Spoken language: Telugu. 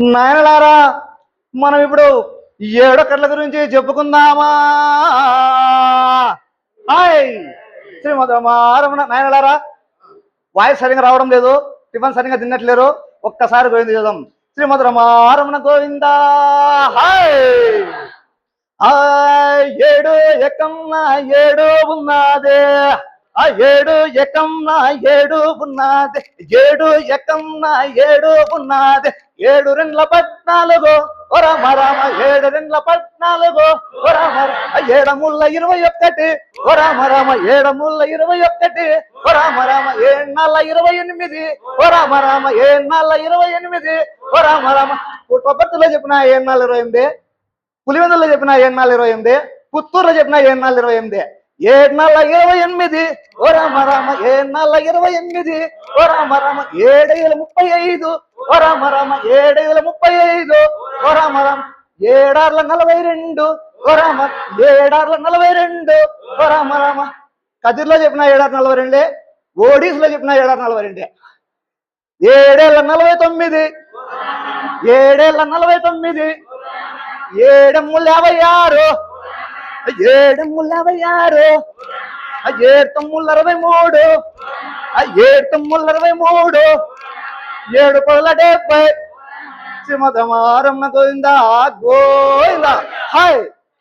నాయనలారా, మనం ఇప్పుడు ఏడో కట్ల గురించి చెప్పుకుందామా? హాయ్ శ్రీమద్ రమారమణ. నాయనలారా, వాయిస్ సరిగా రావడం లేదు, టిఫిన్ సరిగా తిన్నట్లేరు. ఒక్కసారి గోవింద చూద్దాం. శ్రీమద్ రమారమణ గోవింద. హాయ్ ఏడు ఎకన్నా ఏడు ఉన్నదే, ఆ ఏడు ఎకన్నా ఏడు ఉన్నదే, ఏడు ఎకన్నా ఏడు ఉన్నదే, ఏడు రెండ్ల 14 రామ రామ, ఏడు రెండ్ల 14 రామ రామ, ఏడముళ్ళ 21 రామ రామ, ఏడముళ్ళ 21 రామ రామ, ఏన్నాళ్ళ 28 రామ రామ, ఏన్నాళ్ళ 28 రామ రామ. పుట్టపర్తిలో చెప్పిన ఏన్నాళ్ళ 28, పులివెందులో చెప్పిన 7/28, పుత్తూరులో చెప్పిన 7/28, 7/28 ఓ రామ రామ, 7/28 ఓ రామ రామ, 7/35 ఓ రామ రామ, 7/35 ఓ రామ రామ, 7/42 ఓ రామ, 7/42 ఓ రామ రామ. కదిర్లో చెప్పిన 7/42, ఓడిస్లో చెప్పిన 7/42, 7/49, 7/49, 7/56, 7/56, 7/63, 7/63, 7/70. శ్రీమద్ రమారమణ గోవింద గోవింద. హాయ్.